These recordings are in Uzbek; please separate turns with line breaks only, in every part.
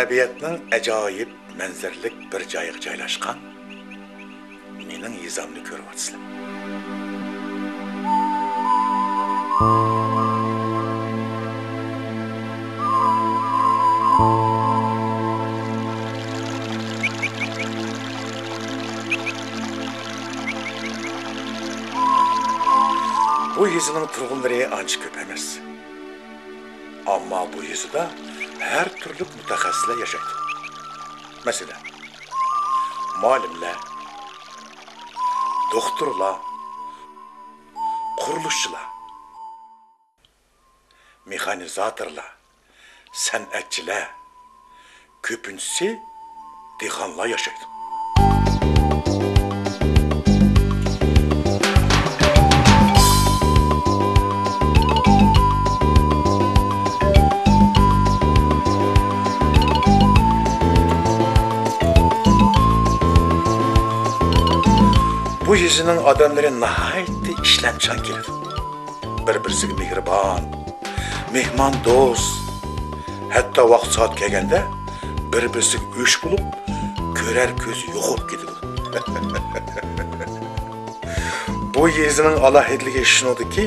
tabiatning ajoyib manzaralik bir joyiga joylashgan mening yezamni ko'ryapsizlar. Bu yezining turg'unlari ancha ko'p emas. Ammo bu yezida her türlü mutaxassislar yaşaydı. Mesela muallimler, doktorlar, quruluşçular, mexanizatorlar, san'atchilar, ko'pinchisi dehqonlar yaşaydı. Bu yüzünün adamları nahayetli işlemçan gelir. Bir-birisiga mehribon, mehmon do'st, hatta vaqt soat kelganda bir-birisiga o'sh bo'lib, ko'rar ko'zi yo'qolib ketadi. Bu yezining alohidligi shuniki,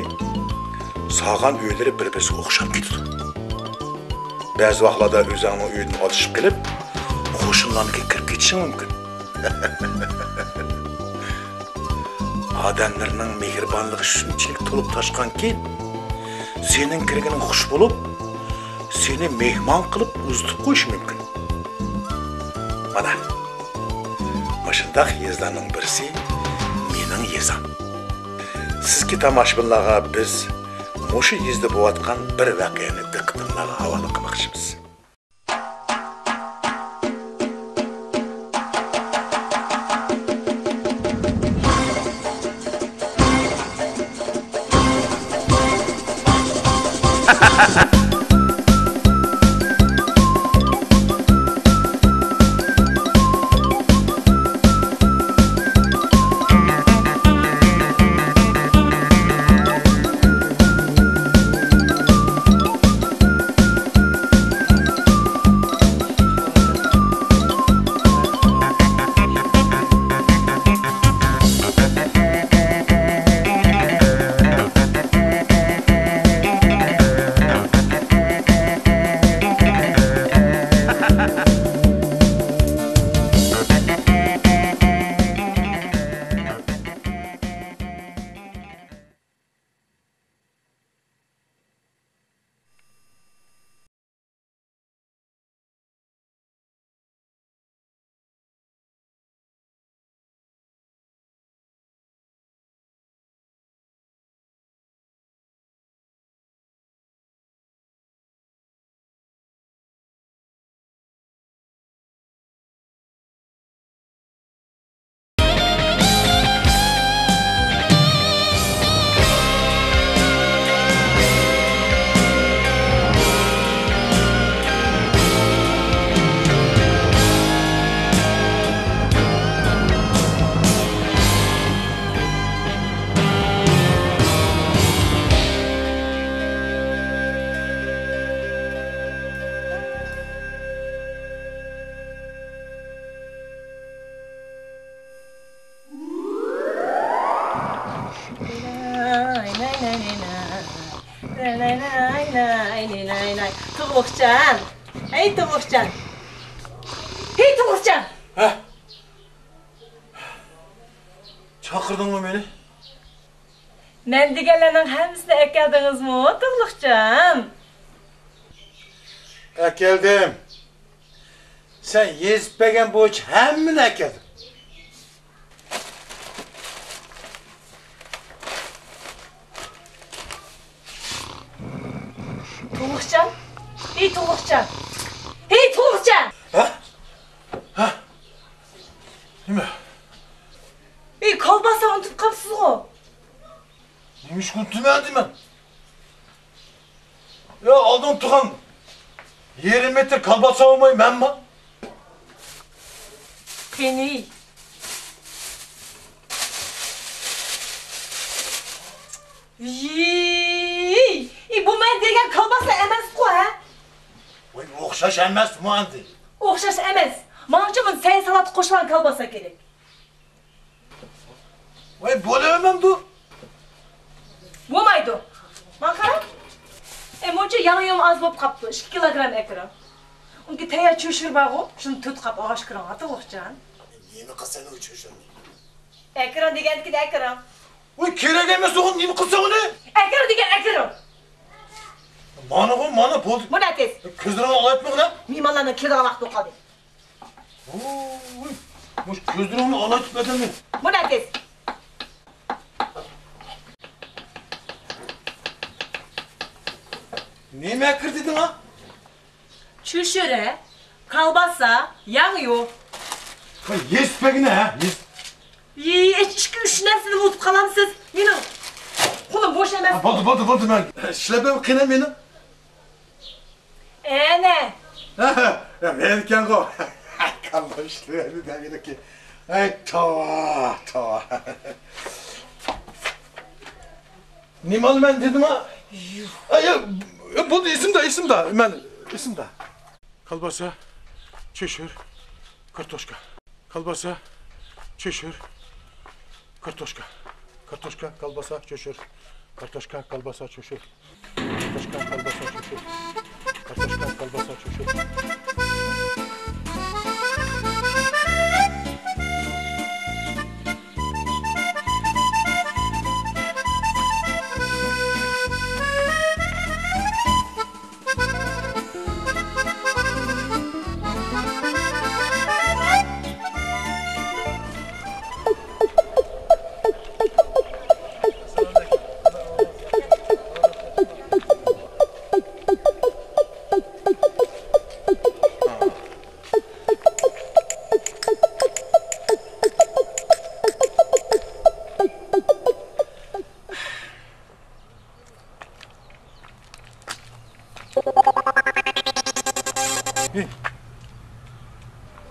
sog'an uylari bir-birisiga o'xshab ketadi. Ba'zi vaqtlarda o'zingning uydan olishib kelib, qo'shnilarga kirib ketishi mumkin. Adamlarning mehribonligi shunchalik to'lib toshgan ki, sening kirganing xush bo'lib, seni mehmon qilib uzitib qo'yish mumkin. Mana shunday yezlarning birisi mening yezam. Sizga tomoshabinlarga biz mushu yezda bo'layotgan bir voqeani diqqatingizga havola qilmoqchimiz.
Tumukcan. Hey Tumukcan. Hey Tumukcan.
Ha? Çakırdın mı beni?
Men degenlerinin hemsini ekeldiniz mi Tumukcan?
Ekeldim. Sen yezpegen bu hiç hemmini ekeldin.
Tumukcan. Hey Tumukcan. Hey Tumukcan.
Ha? Ha? Değil mi?
Hey kolbasa unutup kapsız o.
Neymiş kuntumeldim ben? Ya aldın tukan. 20 metre kalbasa olmayı ben mi?
Beni. Bu men degen kalbasa emez bu ha?
Oy, okşaş elmez muhandı.
o'xshash emas. Menimcha sen salat qo'shilgan kolbasa kerak.
Voy, bo'lavermamdu.
Bo'lmaydi. Men qarab. Menimcha yog'im oz bo'lib qopti. 2 kilogramm ekran. Unga tayyor cho'shirbago, shuni tut qap og'ash kiran, ata-o'xchan.
Nima qilsan u cho'shirni?
Ekran deganiki ekran.
Voy, kerak emas o'g'il, nima qilsan uni?
Ekran degan ekran.
Mana bo'ldi.
Buna tez.
Ko'zlarini olayapmi ular?
Mehmonlarni kelgan vaqtda qoldi.
Voy, mush ko'zlarini olayotib adamni.
Buna tez.
Nima kirding ha?
Cho'shiri, kolbasa, yog' yo'q.
Voy, yespagina ha?
Ichki 3 narsani unutib qolamsiz. Meni qo'lim bo'sh emas.
Bo'ldi, men ishlabam qina meni.
Ana.
Men ekan-ku. Qanday ishlaydi deganki. Ay, tova. Nima olman dedim ha? Ay, bo'ldi, esimda. Men esimda. Kolbasa, cho'shir, kartoshka. Kolbasa, cho'shir, kartoshka. Kartoshka, kolbasa, cho'shir. Kartoshka, kolbasa, cho'shir. Kartoshka, kolbasa, cho'shir. Kartoshka, kolbasa, cho'shir.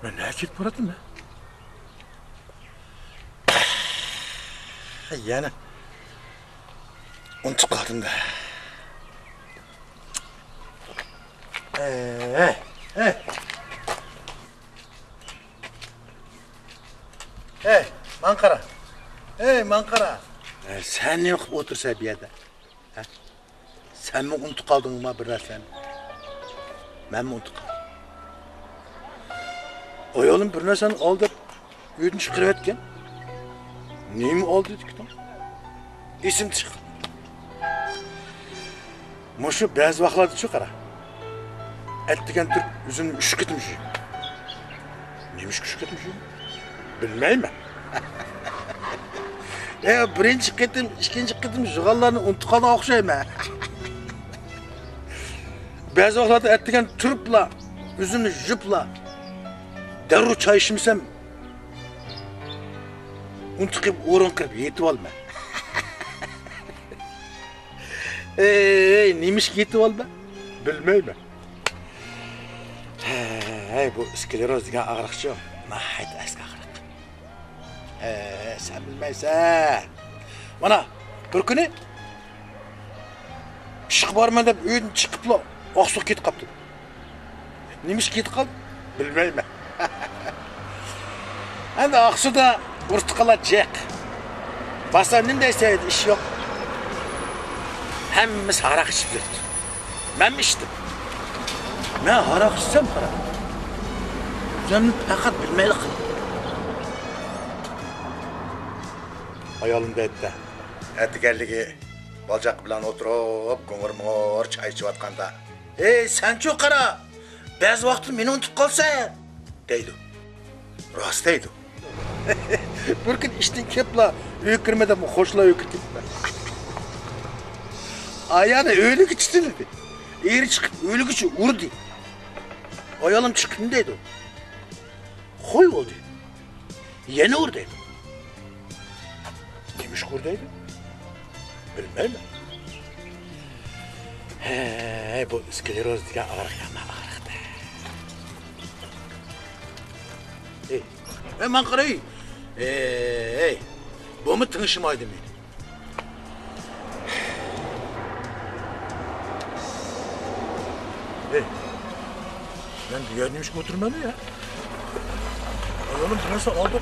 Ben ne ketib boradim da? Yani unutib qoldim da. Manqara. Manqara. Sen ne qilib o'tirsan bu yerda? Sen mi unutib qoldingmi bir narsani? Men mi unutib qoldim? Oğlum bir narsani oldi, uydan chiqarayotgan. Nima oldi dedik-ku? Esim chiqdi. Mushu ba'zi vaqtlarda shu qara. Aytdigan turib o'zini uch ketmish. Nima uch ketmish? Bilmayman. Birinchi qitim, ikkinchi qitim jig'allarni unutib qolgan o'xshayman. Ba'zi vaqtlarda aytdigan turibla, o'zini yupla. Darru çay içmişsem unutqib o'rin qilib yetib olma. Nemish yetib olma? Bilmayman. Bu skleroz degan og'riqchi. Nahayt eski og'riq. Sen bilmaysan. Mana bir kuni chiqib borman deb uydan chiqibla oqsuq ketib qoldi. Nemish ketib qoldi? Bilmayman. Endi Aqsuda urtiqalacak. Basanın da isteydi, iş yok. Hemmimiz harak içip yurttu. Ben mi içtim? Ben harak içsem harak. Sen fakat bilmeylik. Hayalimde etti. Ettigerligi balcak bilan oturup, ko'ngir çay içip atkanda. Sen çok qara. Bazı vaqt meni unutib qolsan, deydi. Rost deydi. Bir kun ishdan kelibla uy kirmadan xo'shla uy kirib. Ayağını öyle geçtin dedi. Eğri çıkıp öyle geçi urdu. Ayağım çıktı dedi. Koy oldu. Yeni oradaydı. Demiş oradaydı. Bilmem. Bu skleroz diye ağrık ama ağrıktı. Hemen karayı. Bu mu tanışmaydı mı? Ben dünya neymiş götürmedi ya. Oğlum bu nasıl aldık?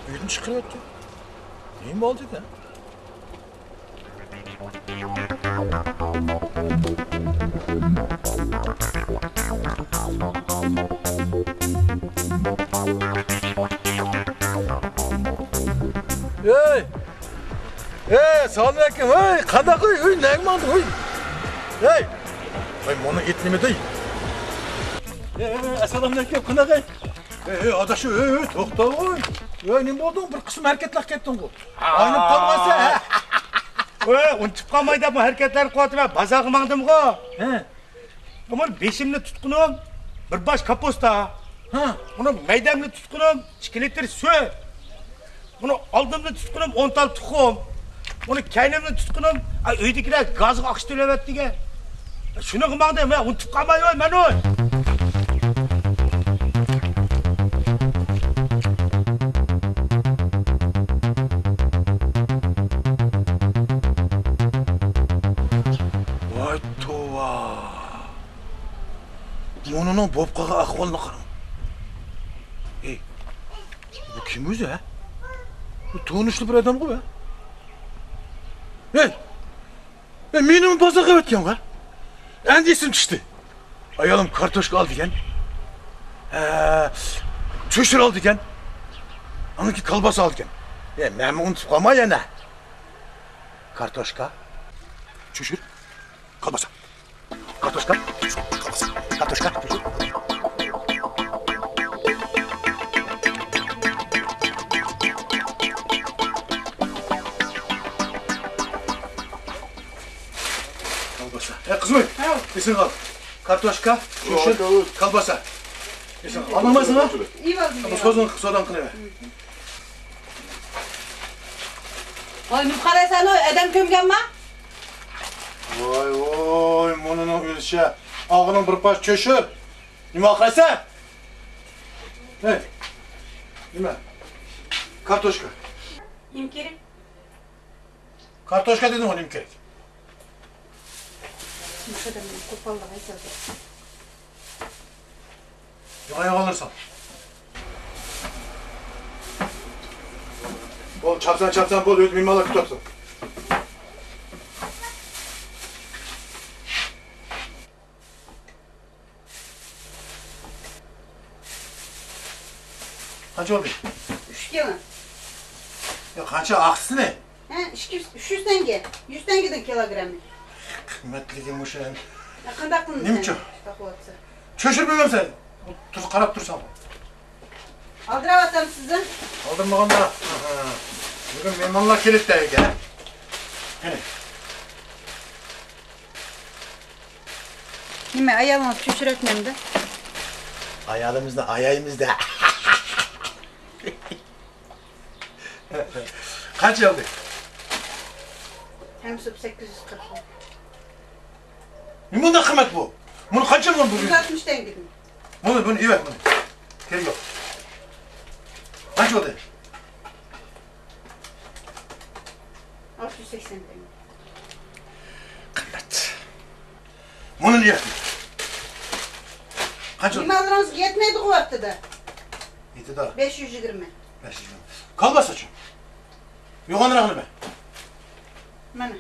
Büyüdüm çıkıyor ki. Neyim oldu ya? Hey! Selamünaleyküm. Hey, qanday qo'y? Hey, nega bo'ldi? Hey! Hey, buni etnimi dey. Assalomualeykum. Qanaqa? Hey, adaşı, to'xta qo'y. Hey, nima bo'ldi? Bir qism harakatlar ketding-ku. Aynib qolmasa.
Unutib qolmaydi bu harakatlarni qilyapman. Baza qilmandim-ku.
He.
Buni beshimni tutqunim, bir bosh kaposta.
Ha,
Buni maydamni tutqunim, 2 litr suv. Buni oldimni tutqunim 10 tal tuxum. Buni kaynimni tutqunim, uydagilar gazga oqish to'layapti degan. Shuni qilmandim, men unutib qolmayman mana.
Voy tova. Bunun bo'lib qolgan ahvolini qarang. Ey, bu kim o'zi, ha? Bu tanishli bir odam-ku be. Hey! Meni bozorga o'tgan va. Endi esim tushdi. Ayolim kartoshka oldi ekan. Cho'shir oldi ekan. Aniki kolbasa oldi ekan. Men unutib qolmay yana. Kartoshka, cho'shir, kolbasa. Kartoshka, kolbasa. Kartoshka, cho'shir. Kızım, kesin kal. Kartoşka, çoşur, kalbasa. Kesin kal. Anlamasın ha?
İyi vaziyet.
Ama sodan kılıyor.
Oy, qaraysan, adam ko'mganmi?
Voy, bunun o'zicha og'inin bir poch cho'shir. Nima qilasan? Hey. Nima? Kartoshka.
Nima kerak?
Kartoshka dedim, nima kerak?
Şuradan qo'pollik aytadi.
Yo'q olursan. Bol çapsan bol ödü mimala tutasın. Kaç oldu?
3 kilo.
Ya kaça aksi ne?
Ha, 300 tenge. 100 tengeden kilogramı.
Kıymetliğim bu şey.
Ya qanday qilindi?
Nimcha?
Taqiyapsiz.
Çöşürmüyorum sen. Tuz qarab tursan.
Aldirayotam sizni.
Aldırmaganda. Bugün mehmonlar kelibdi ekan. Qani.
Nima, ayolingiz cho'shiratmanda?
Ayağımızda, ayağımızda. Kaç oldu?
Hem 840.
Ne bundan kıymet bu? Bunu kaç yıl bu?
160 tenge.
Bunu iyi ver bunu. Gel yok. Kaç oldu?
680 tenge.
Kıymet. Bunu niye? Kaç oldu?
Nimalarınız yetmeydi bu vaqtida.
Yedi daha.
520.
500 lira. Kalbasa şu. Yoğanırağını be.
Mana.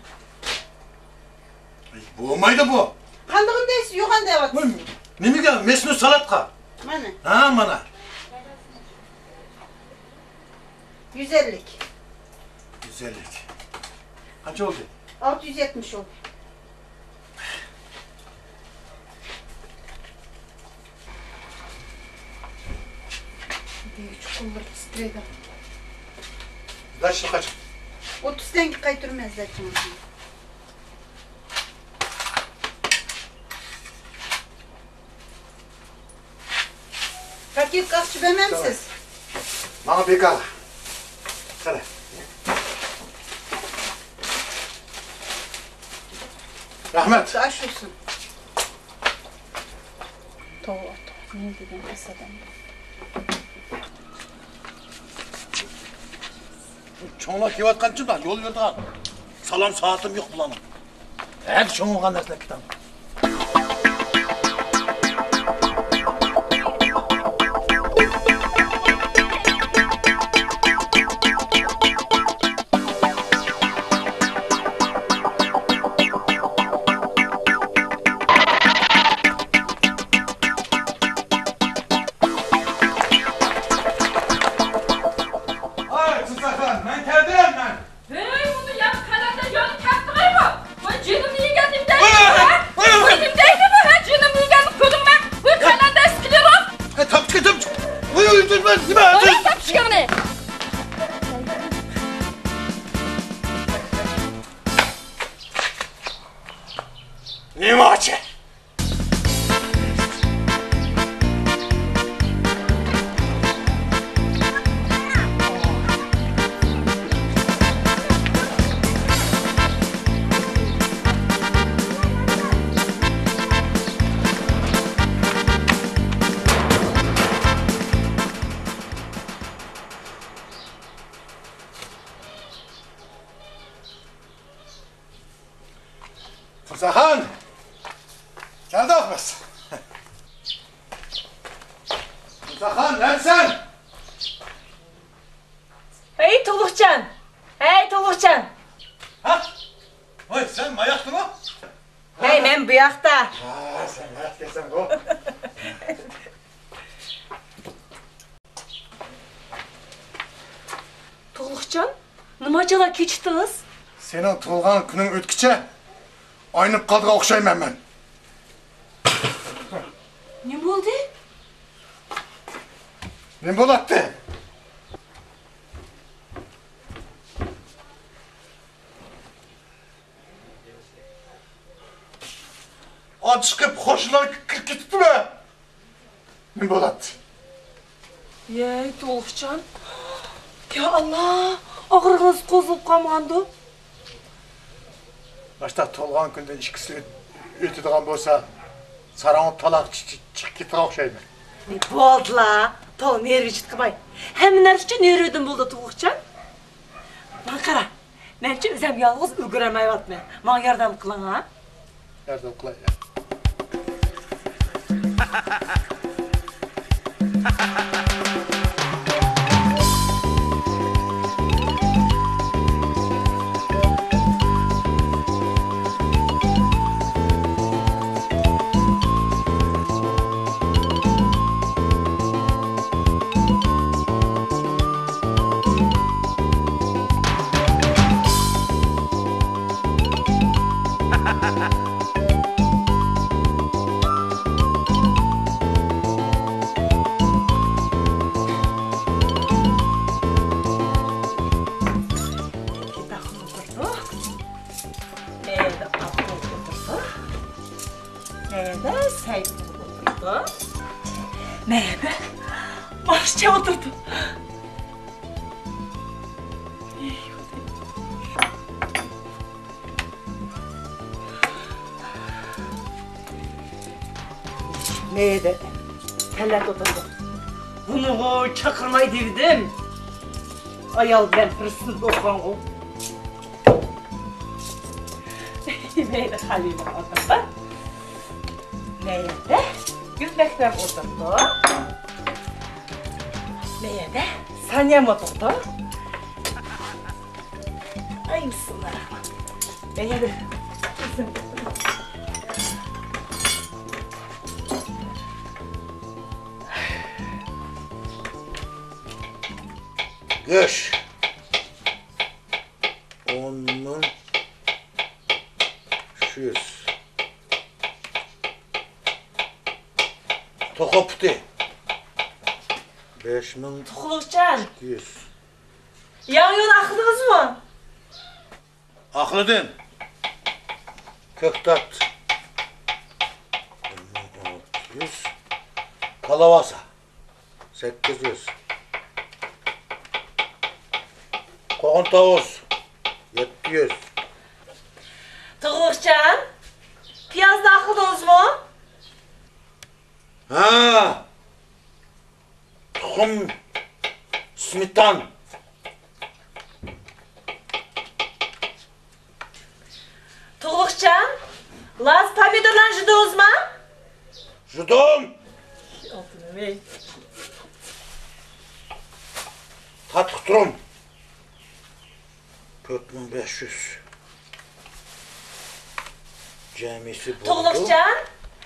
Bu olmaydı bu.
Qanday deysiz? Yo'q qanday
Bu
deyapsiz?
nemi gel? Mesnu salatka.
Mana.
Ha mana.
150.
Güzellik. Kaç oldu?
670 oldu. Çukurlar titredi.
Kaç lira kaç?
30 tenge qaytarmazlar kim? Paket qaqchi bermamsiz?
Bana bekar. Sana. Rahmet.
Aş olsun. To'g'ri, men degan asadan.
Çoğunlar kevatkan çıktan, yol yoldan. Salam saatim yok bulanım. Hep çoğunluğun narsalar kitabı. Nima açı? Sahan! Geldi Ahmet. Sahan, neredesin?
Hey Toluqcan! Hey Toluqcan!
Ha? Oy, sen mayaktın mı?
Hey, men bu yoqda.
Ha, sen mayak gelsen o.
Toluqcan, nimachalar kechdingiz?
Senin tug'ilgan kuning o'tkicha aynib qoldiga o'xshayman men.
Ne bo'ldi?
Ne bo'latdi? Och chiqib qo'shnilar kirib ketibdimi? Ne bo'latdi?
Yey Toluqcan. Ya Allah, og'rig'ingiz qo'zib qolmagandi.
Başta tug'ilgan kunda ikkisi o'tadigan bo'lsa, sarangib taloq chiqib ketgan o'xshaydi.
Ne bo'ldilar? To nervi chiqmay. Hamma narsa uchun nervidan bo'ldi Toluqcan. Mana qara. Menchi o'zim yolg'iz ulguramayapman. Menga yordam qiling, ha?
Yardım qilay.
Nerede? Başça oturdu. Nerede? Tellet oturdu. Bunu çakırmay dedim. Ayal ben hırsız dokan o. Nerede Halil'e oturdu? Nerede? Gülmekten oturdu. Nerede? Sanyam oturdu. Ay bismillahirrahmanirrahim. Nerede?
Göç. Onun şuyuz. Tokoptu. 5000
Toluqcan,
200.
yan yol akıdınız mı?
Aklıdın. Köktat. 600. Kalavasa. 800. Koğun tavus. 700.
Toluqcan, piyaz da akıdınız mı?
Ha. Tuxum. Smitan.
Toluqcan, Laz pomidorlan judunuz mu?
Judum.
Altını ver.
Tatıq durum. 4500. Cəmisi buldu.
Toluqcan,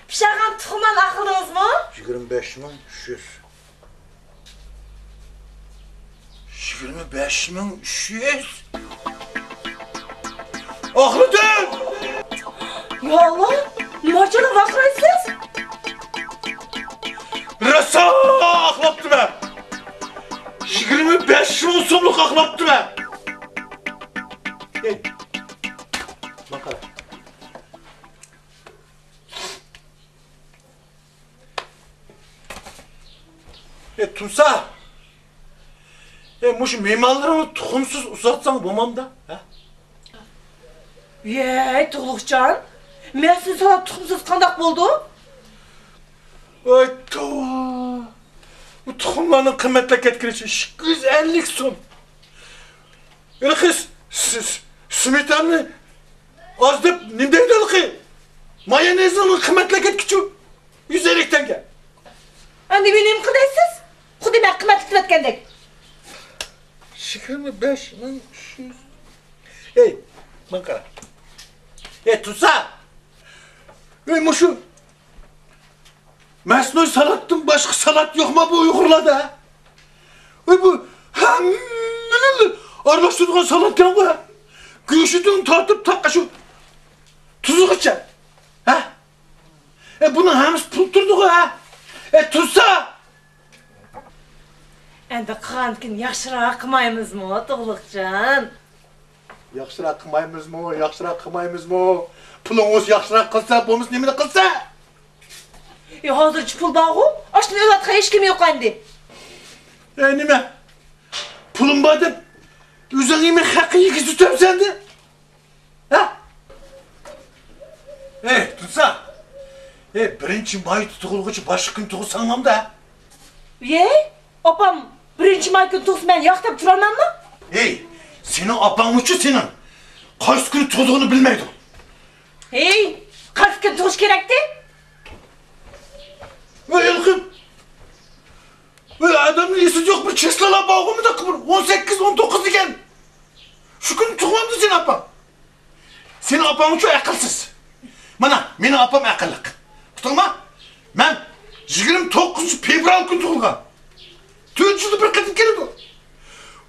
pişağın tuxuman akıdınız mı?
25300. 25300. Aklıdın.
Ya Allah, nimaçalı vakraysız?
Rasa aklaptı be. 25000 so'mlik aklaptı be. Bakara. Tunsa. Muş mimarlarını tuxumsuz uzatsan bulmam da. Ha?
Tuğlukcan. Men siz sana tuxumsuz qandaq boldu?
Ay tova. Bu tuxumlarının kıymetli ketkirici 250 son. Öyle kız, simitanı az deyip nimdeydi öyle kız? Mayonezinin kıymetli ketkici 150 tenge.
Endi benim qidaysiz? Xuddi men qimmat qilayotgandek.
25.300. Ey, bana qara. Tunsa. Muşu. Mesnoy salattan başka salat yok mu bu Uygurlarda? Bu hamının arlaştırdığı salat kan bu. Göğüşüdün tartıp takka şu tuzu kaçar. Ha? Bunun hamısı pul turdu ha. Tunsa.
Endi qankin yaxshiroq qilmaymizmi, Tuğlukcan?
Yaxshiroq qilmaymizmi, yaxshiroq qilmaymizmi? Pulungiz yaxshiroq qilsa, bo'lmasa nimani qilsa?
Hozirchi pul bor-ku, oshni o'latga hech kim yo'q endi.
Nima? Pulim bor deb o'zingni haqqingga tutamsan de? Ha? Tunsa. Birinchi may tug'ilg'uchi boshqa kun tug'ilsam da.
Opam birinchi may kuni tug'sa men yoqtab turolmanmi?
Senin apan uchun senin qaysi kuni tug'ilganini bilmaydi.
Qaysi kun tug'ish kerakdi?
Yılgın. Adamın iyisi yok bir Çeslala bağımı da kıvır. 18-19 iken. Şu gün tuğlandı senin apan. Senin apan çok akılsız. Bana, benim apam akıllık. Tutulma. Ben 29 fevral gün tuğulgan. 4 yılda bir kadın geldi o.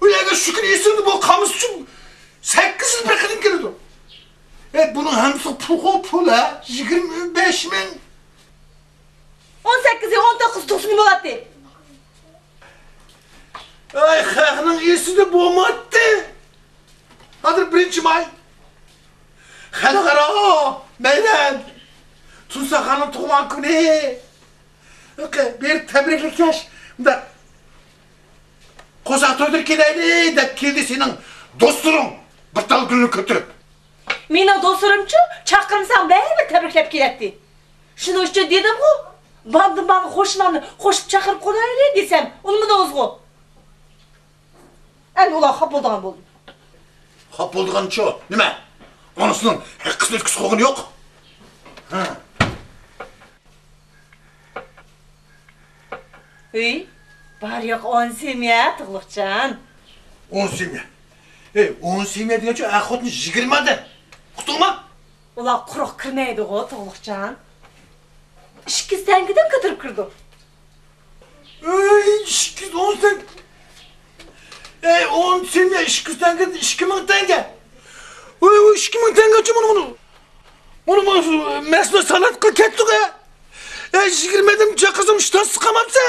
Eğer şu gün iyisini bu kamus için 8 yıl bir kadın geldi o. Bunun hemsi pul ha. 25 bin.
18'i 19 tug'ishni bo'ladi.
Ay xalqning esida bo'lmadi. Hozir 1-may. Xalqaro meydan. Tunsa xonning tug'ilgan kuni. Bir tabriklash. Bunda qo'saq to'ydirib kelaylik deb keldi sening do'sturing. Bir tal gulni ko'tarib.
Meni do'sturimchi chaqirsam baribir tabriklab keladi. Shuning uchun dedim-ku. Bandım bana qo'shimani qo'shib chaqirib qo'yaylik desam, unimi da o'zg'u. Endi ular xop bo'lgan bo'ldi.
Xop bo'lgancha nima? Onasining haqqini o'tkiz qo'ygani yo'q.
Bar yo'q 10 semya, Tuğlukcan.
10 semya. 10 semya degancha axotni 20 da. Qutulma.
Ular quruq kirmaydi-ku, Tuğlukcan. 2 tangidan ko'tarib kirdim.
10 tanga. 10 semya 2 tanga 2000 tanga. 2000 tangacha bunu mesno salat qilib ketdik ha. 20 chaqasam ishtonsiz qolmabsa.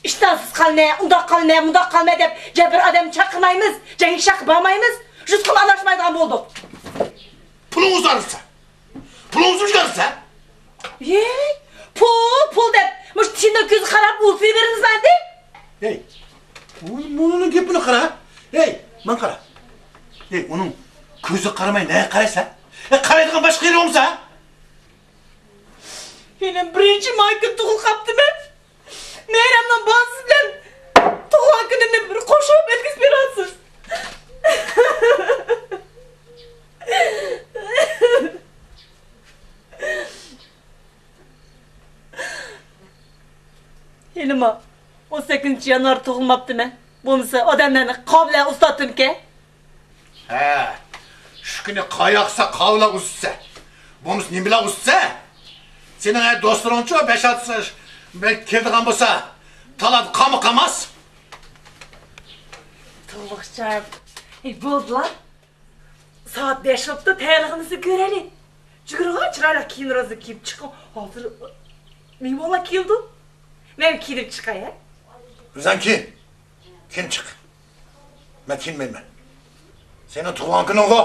İştahsız qalmay, undaq qalmay, mundaq qalmay deb jabr odam chaqirmaymiz, jangi shaq bormaymiz. Rizqim anashmaydigan bo'ldik.
Pulungiz arsa. Pulungiz o'zgarsa.
Pul deb, mush tinda ko'zi qarab ulfiy beriniz endi.
Bunun gapini qara. Men qara. Uning ko'zi qaramay nega qaraysa? Qaraydigan boshqa yeri bo'lsa?
Benim 1-may kun tug'il qaptimi? Meyramdan bazı bilen tug'ilgan kunimni bir qo'shib o'tkazib berasiz. Elima 18-yanvar tug'ilmabdimi? Bo'lmasa odamlarni qovla ustatdim-ki.
Shu kuni qayoqsa qovla ustsa. Bo'lmasa nima bilan ustsa? Sening do'stlaringchi 5-6 belki keldigan bo'lsa, talat qamaz.
Tuğlukcan, bo'ldilar. Soat 5 bo'libdi, tayyorlig'imizni ko'raylik. Jigirg'a chiroyli kiyimlarni kiyib chiqib, hozir mehmonlar keldi. Men kiyib chiqay.
O'zing kim chiq. Men kelmayman. Sening tug'ilgan kuning bu.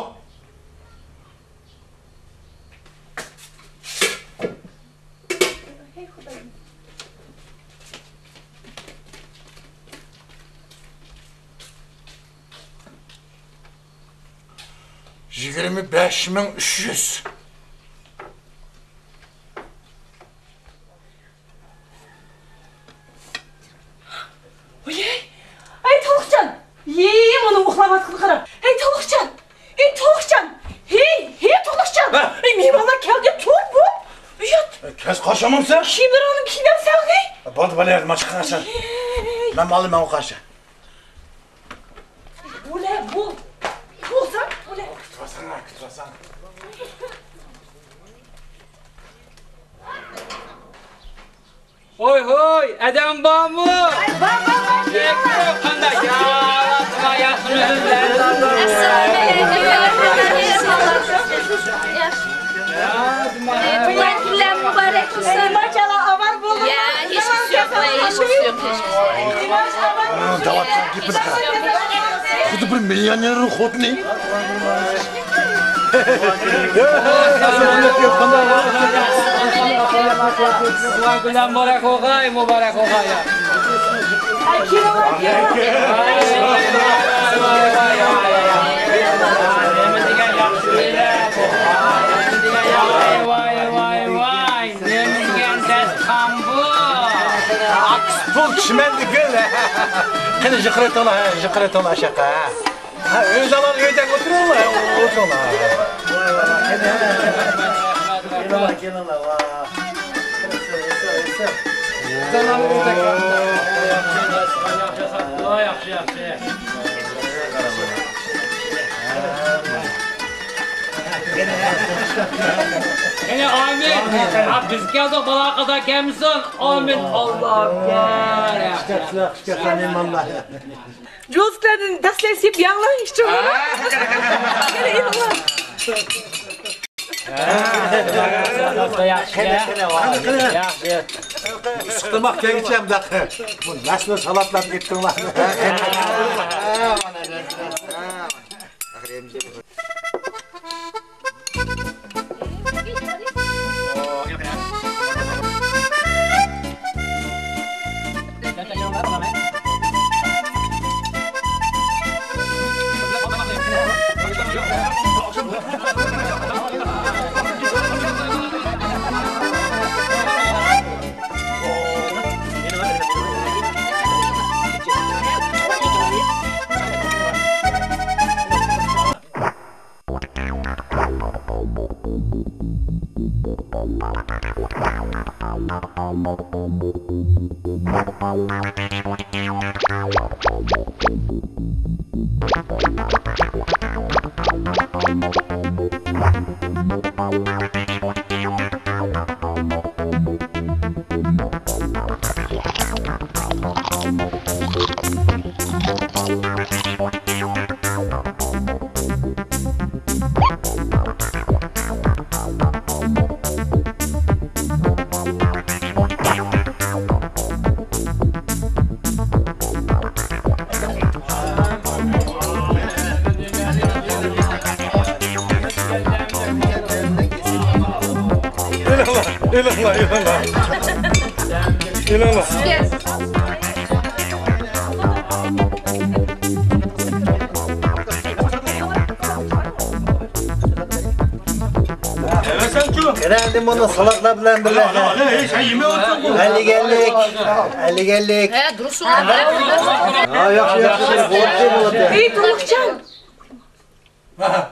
25.300.
Oye, ay Tolukcan. Yey bunu uxlavatqın qara. Hey Tolukcan. Hey Tolukcan. Hey Tolukcan. Ey mehmanlar keldi çok bu. Uyat.
Kes kaçamam sen.
Kimdir onun kimem sen hey?
Baldı bana yardım açık sen. Ben malım ben o karşı.
Bu ne bu? Bulsan bu ne?
Kütürasan.
Hoy hoy, adam var mı? Yok kanda ya,
Bulankiler mübarek olsun.
Maşallah avar bulun.
Ya hiçbir yok, hiçbir yok.
Davat gipin. Kudu bir milyonerin hodni.
Mübarek olay, mübarek olay ya. Vay, demirgen des kambu.
Akspul çimenli gül. Hani jıkret ola şaka. Ha öz alan öden otururlar. Otururlar. Gel ola va.
Yaxşı. Yine amin. Ha biz geldik bana kadar gelmişsin. Amin. Allah'ım ya.
Jozlardan daslayıp yanlar işte.
Yaxşı.
Sıkılmak geleceğim de. Bu nasıl salatlar gittin lan?
Geldim onu salatla bilen birlikte.
Sen yemeğe otur mu?
Ali geldik.
He dursun.
Ha yaxşı. Boğut.
Ey Tolukcan.
Mana.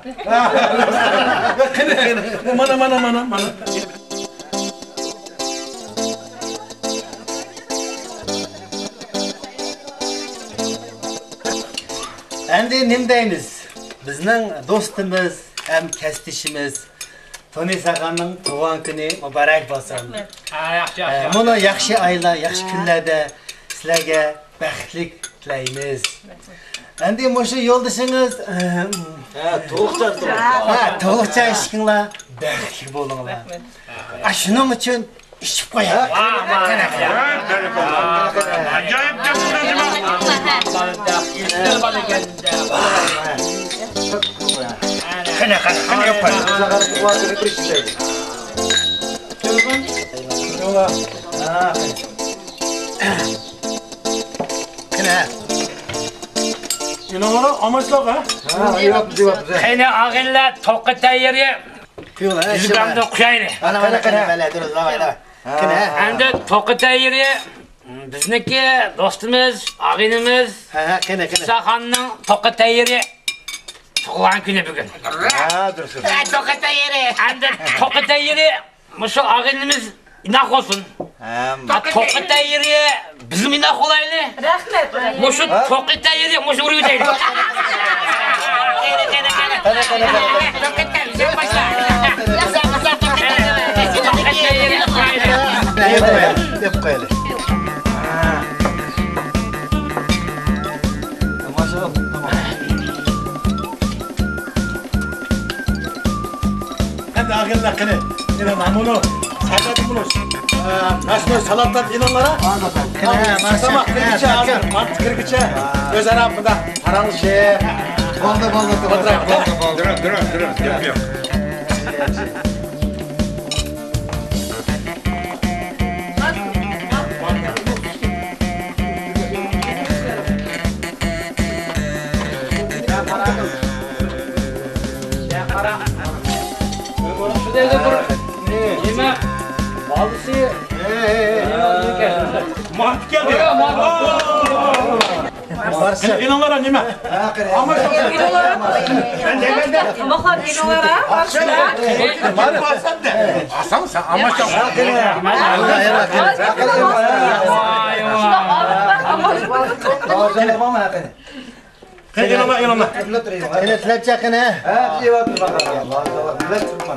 Endi nimdaymiz? Bizning do'stimiz ham kasdishimiz Tony Saqanning tug'an kuni muborak bo'lsin.
Yaxşı.
Buni yaxshi oylar, yaxshi kunlarda sizlarga baxtlik tilaymiz. Endi o'sha yo'ldoshingiz to'g'richa ishinglar baxtli bo'linglar. Shuning uchun ichib qo'ying.
Acayip Kana yapalım.
İnanlara amaçlak ha.
Ha, yok cevap güzel.
Qani ağilla toqqa tayyorga
Kıyıla ha.
yuzgamda qushayli.
Ana bana dur la. Kine.
Endi toqqa tayyorga bizniki do'stimiz, og'inimiz
Ha, kine.
Saxonning toqqa tayyorga tug'ilgan kuni bugun.
Ha, dur.
Toqqa tayyorga. Endi toqqa tayyorga mushu og'inimiz inoq bo'lsin. Toqqa tayyorga bizim inoq bo'layli.
Rahmat.
Mushu toqqa tayyorga mushu urib o'taylik.
Hep koyalım. Maşallah.
Hadi akıllı kine. Yine mamunu. Saçatı bulur. Nasıl salatlar inanlara? Sama kırgıça hazır. Mantı kırgıça. Göz arabında. Paranız şey.
Balda.
Dur. Yok.
Şu devde dur. Yeme. Balısı.
Mantı geldi. İnanlara nime? Ama ben de.
Tamamlar inolara. Başla.
Bari basan de. Asam sen amaçla. İnanma.
Kine tlepçe kine. Ha, cevap dur bakalım. Allah. Bilet tutma.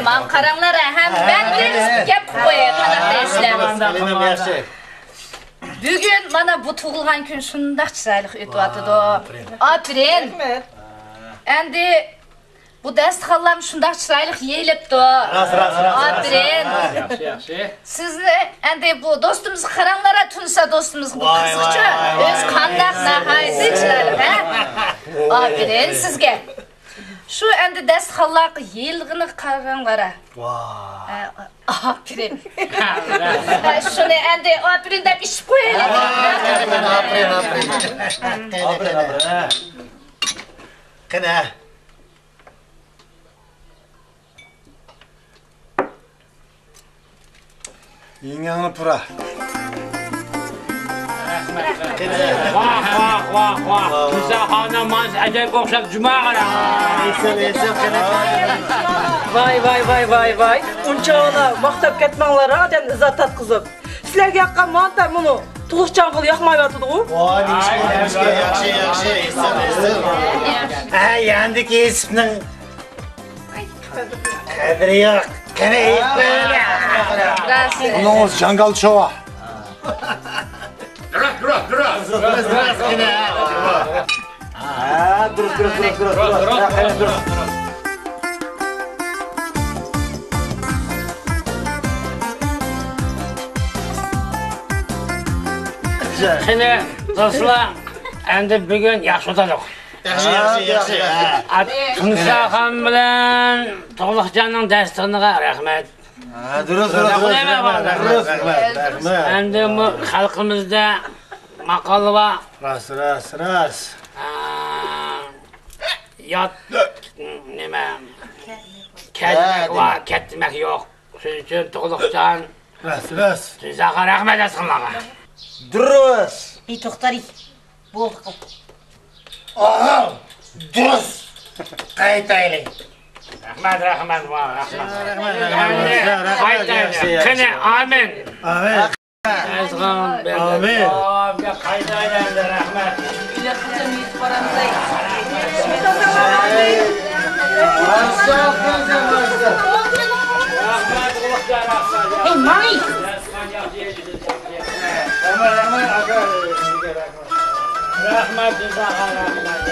Aman qaranglar, ham ben bir gap qo'yay, qanaqa ishlaymiz.
Salimim yaxshi.
Bugun mana bu tug'ilgan kun shundoq chiroyli o'tyapti-da. Afirin. Endi bu dasturxonlar shundoq chiroyli yeyilibdi.
Ras.
Afirin.
Yaxshi.
Sizni endi bu do'stimiz qaranglar, tunsa do'stimiz bu qiziqchi. O'z qandaq nahaysi chiroyli, ha? Afirin sizga. Şu endi dasturxonlarga yeyilg'ini qaranglar. Afirin. Shuni endi afirin deb ishib qo'yaylik.
Aferin. Kine. Yengeni pura.
Vah. Güzel hanım mans acayip okşak cuma qara.
Esel kine.
Vay. Unçağına maqtab ketmanglar, adam izzat tatqizib. Sizlarga yoqqan mantar buni tug'ishchan qilib yoqmayotdi-ku.
Voy, yaxshi. Esel. Ha, yandiki ismning qadri yo'q. Kine böyle.
Bunun olsun jangal şova.
Dur. Ha, dur. Dur.
Qani do'stlar, endi bugun yaxshi o'tadi.
Yaxshi.
Tunsa ham bilan Tog'liqjonning dasturxoniga rahmat.
Ha, dur.
Endi bu xalqimizda maqol va
Ras.
yot nima kelmak va ketmak yo'q. Shu Suyucun Tuğlukcan.
Bas.
Sizağa rahmet etsinlağa.
Duruz.
İyi toxtarı. Boldu qıl.
Aha. Duruz. Qaytaylı.
Rahmet, rahmet. Haydi, kine amin.
Amin.
Ezgan berdi.
Amin.
Abi, kaydayla rahmet.
Üle kızım yüz paramıza.
Aşağı kızım aşağı.
Rahmet, Tuğlukcan rahmet.
Hey Mari.
Aman aga.
Rahmet, sizağa rahmet.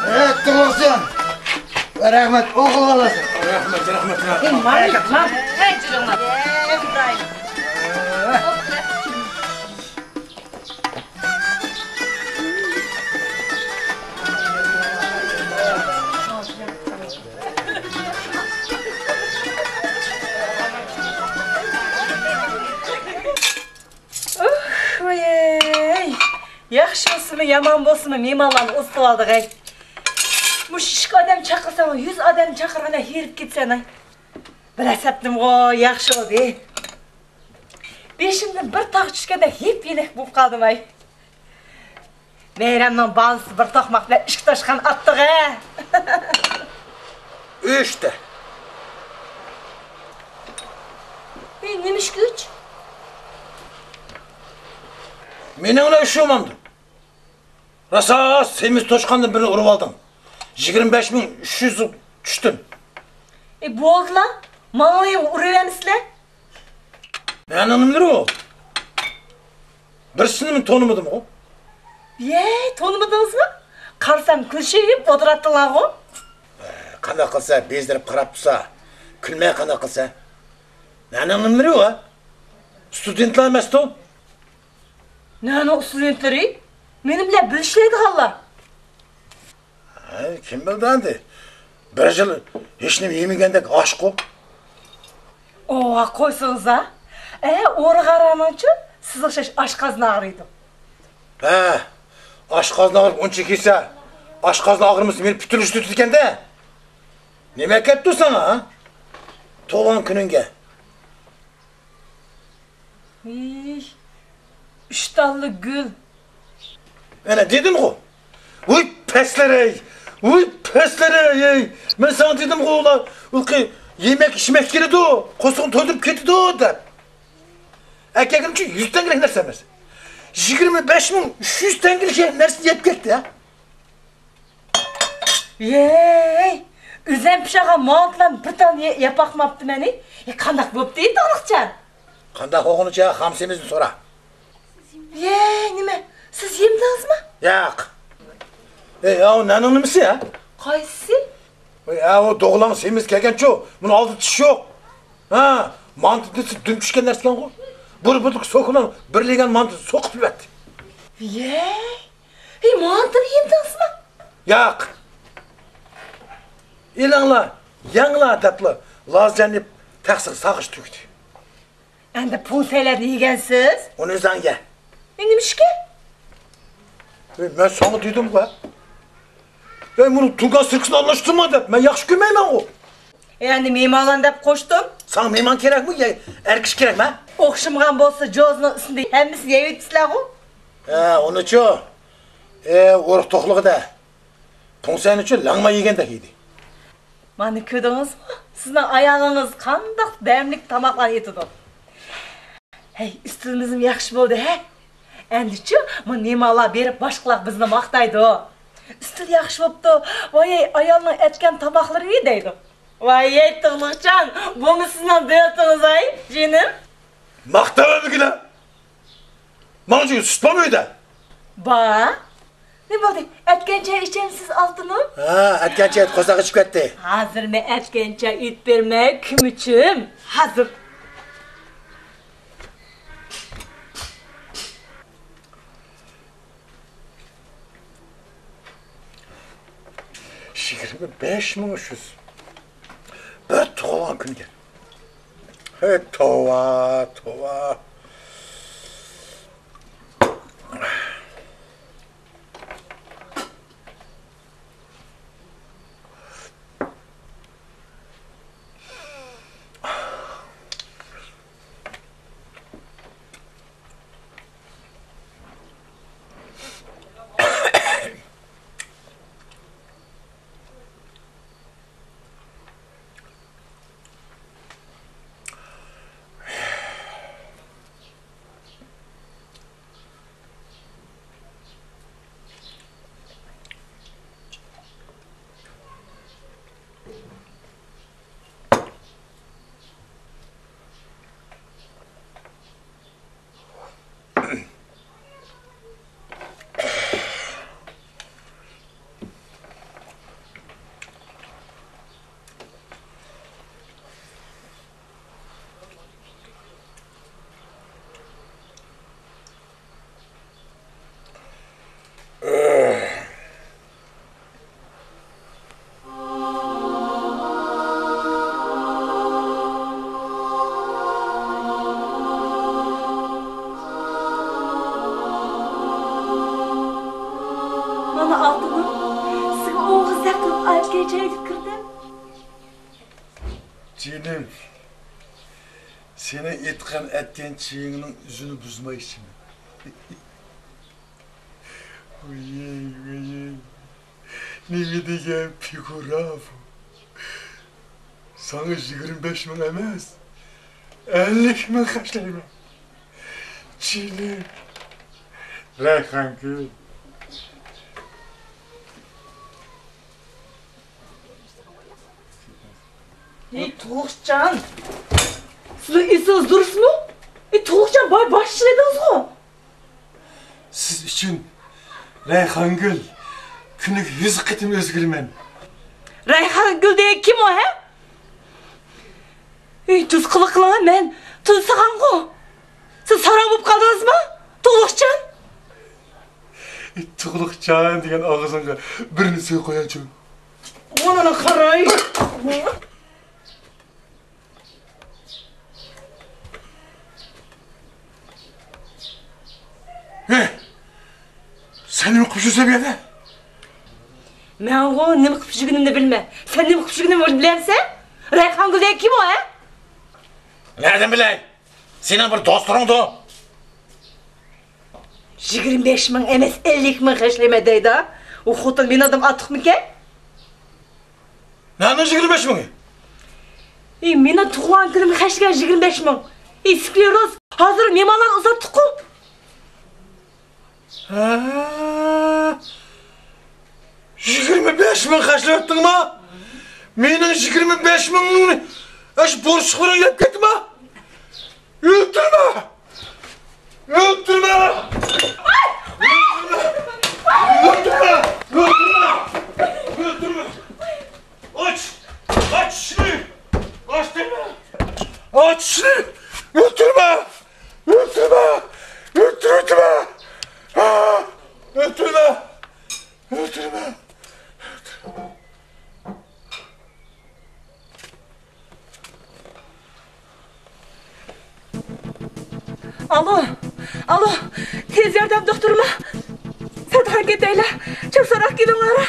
Evet Tuğlukcan. Rahmet okul alasın.
Hey Mari. Lan.
Hey cürümler.
İbrahim.
Oy. Yaxşı olsunmu, yaman bolsunmu, mehmonlarni o'zitib oldik ay. Mush 2 odam chaqirsan, 100 odam chaqirganda herib ketsan ay. Bilasatdim go, yaxshi oldi. Beshimdan bir tog' tushganda hep-yenak bo'lib qoldim ay. Meyramning balisi bir to'qmoq bilan 2 toshqan otdiq a.
3 ta.
Nima ish kuch?
Mening ular ushlamamdi. Rasa semiz toshqandan birini urib oldim. 25300 tushdim.
Bo'ldilar. Menga uraveramisizlar.
Meni nimlar o? Birisini men tanımadım o.
Tanımadingizmi? Qarsam kulshib o'tiratdilar-ku.
Qanday qilsa, bezdirib qarab tursa, kulmay qanday qilsa. Meni nimlar o? Studentlar emas-ku.
Nani studentleri? Meni bilan bilishlaydi halla.
Kim bildi endi? Bir yil hech nima yemagandek oshqo.
Qo'ysangiz a. O'ri qaramoqchi, siz o'xshash oshqozni og'riydi.
Oshqozni og'rib uncha kelsa, oshqozni og'rimisi meni puturishdi ekanda. Nima ketdi sana? Tug'ilgan kuningga.
3 talli gul.
Ana dedim-ku. Voy pesler. Men sana dedim-ku ular, ulqi yemek içmek keladi o. Qo'sqin to'ldirib ketdi o deb. Akagim uchun 100 tangalik narsa emas. 25300 tangalik narsa yeb ketdi ha.
Üzem pişağa montlan bir tane yapaqmapti meni. Qandaq bo'pti endi To'liqjon?
Qanday o'g'inicha hamsimizni so'ra.
Nima? Siz yemdingizmi?
Yo'q. O naning nimasi ha?
Qaysi?
O doğulan semiz kelganchu, buni oldi tish yo'q. Ha, mantisi dum tushgan narsa ekan-ku. Bir so'kilan birlegan manti so'qib yotdi.
Mantini yemdingizmi?
Yo'q. Elanglar, yanglar deblar, lozjanib taqsir sag'ish tugdi.
Endi punsalarni yegansiz?
Uni o'zingga.
Nima ishga?
Men sana dedim-ku. Bunu Tungan sirkisini anlaştırma deb, men yaxshi ko'rmayman o.
Endi mehmonlar deb qo'shdim.
Sana mehmon kerakmi yo erkish kerakmi?
O'xshamgan bo'lsa, jo'zning ustida hammasi yeyibsizlar-ku.
Uni-chi. O'riq to'qlig'ida. Ponsiyani uchun langma yegandek edi.
Mana ko'rdingizmi? Sizning ayog'ingiz qanday damlik tomoqlar yetadi. Ustunimiz yaxshi bo'ldi, ha? Endi-chi, men mehmonlar berib boshqalar bizni maqtaydi. Üstü yaxshi bo'pti. Voy, ayolning aytgan tomoqlari deydi. Voy, To'liqjon, buni sizning duetingiz ay, jinim.
Maqtavadiglar. Mana shu sut bo'lmaydi.
Nima bo'ldi? Aytgancha ichamsiz oltinim?
Aytgancha qo'saq ichib ketdi.
Hozir men aytgancha it bermay, kim uchun? Hozir.
5300. Bir tug'ilgan kunga. Tova.
Bana aldığını sıkı oğuz yakıp aç geceye kirdim.
Canım, seni etken etten çiğinin yüzünü buzma için. Uyey. Ne diyeceğim figuraf. Sana 25 bin emez. 50 bin kaçlayayım. Canım. Reyhan Gül.
Ey Tuğuşcan. Siz isiniz duruz mu? Tuğuşcan başladınız mı?
Siz için Reyhan Gül günlük 100 kıtım özgürmen.
Reyhan Gül diye kim o he? Tuz kılıklığa ben tuz sıkan ko. Siz saran bulup kaldınız mı? Tuğuşcan.
Tuğlukcan diyen ağzına birini suyu koyacağım.
Onana karay.
Sen mi kuşu seviyede?
Ben o ne kıpçıgınını bilme. Sen ne kıpçıgını bilemsen? Reyhan Gül diye kim o he?
Nereden bileyim? Senin bir dostlarındı.
25 bin emes 50 bin kaçlamadaydı. O hutun bir adam atık mı ki?
Nereden 25 bini?
Mena tuğan günüm kaçken 25 bin. Skleroz hazır memalar uzattık o.
25 bin kaçlayattın mı? Benim 25 bin aş borç kuran yap gitme. Öldürme! Öldürme! Öldürme! Aç şunu! Aç deme! Aç şunu! Öldürme! Öldürme!
Alo, tez yardım doktoruma. Sen hareket eyle, çok sorak gidin ara.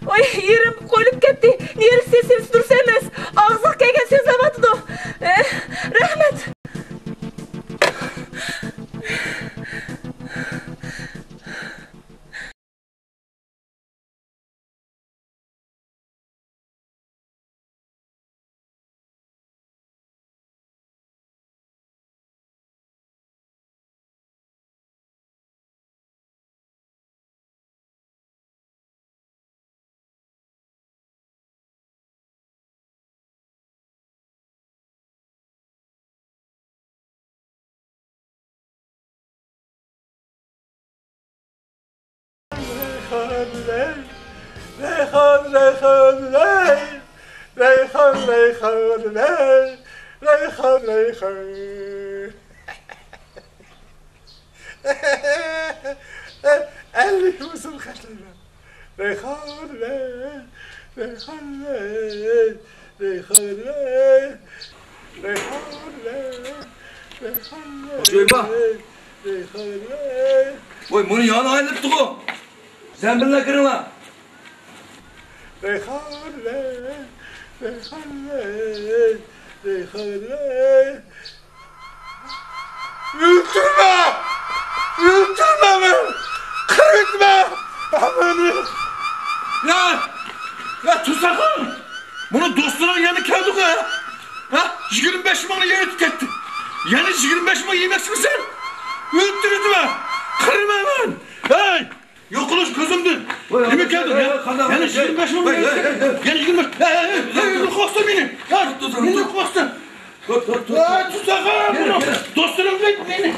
Oy, yerim koyulup gitti. Niyeri sesiniz dursa emez. Ağzık kelgen sözlemedim o. Rahmet.
Reyhan. 50 uzun kaçlarına. Reyhanle, Reyhanle, Reyhanle, Reyhanle, Reyhanle.
Duyma.
Reyhanle,
Oy bunu yana ayılıp tuğu. Sen benimle kırılma.
Reyhanle, Reyhanle, Reyhanle. Öldürme! Öldürme beni! Kırıtma! Amanı!
Ya tutsakın. Bunu dostuna yanı kaldık ya. Ha? 25 bana yeni tüketti. Yani 25 bana yemezsin sen. Öldürtme. Kırma hemen. Hey! Yok uluş kızımdı. Yemek geldin ya. Yani 25 bana yani 25. Hey! Kosta beni. Beni kosta. Tut. Tutsakın bunu. Dostuna beni.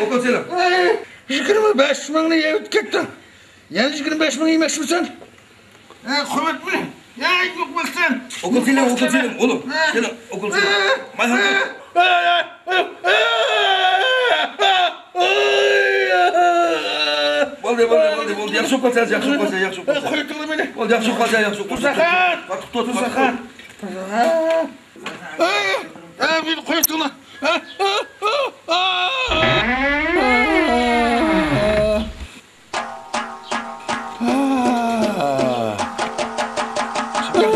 Okul selam.
25 bana yeni tüketti. Yani 25 bana yemezsin sen. Kuvvet mi? Ya yok bak sen.
Okul selam oğlum. Selam okul selam. Mayhan. Oldu. Yakşı kalacağız.
Kırıtıldı beni.
Oldu yakşı kalacağız.
Tutsakın.
Tut.
Bir kırıtıldı.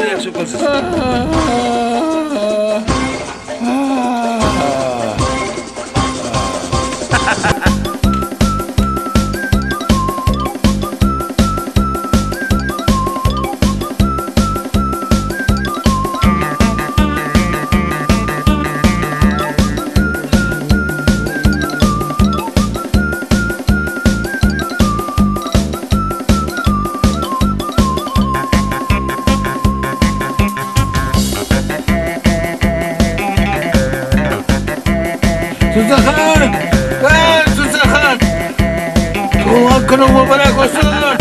Yakşı kalacağız.
Tutsakın! Tutsakın! Doğan kırılma bırak olsun!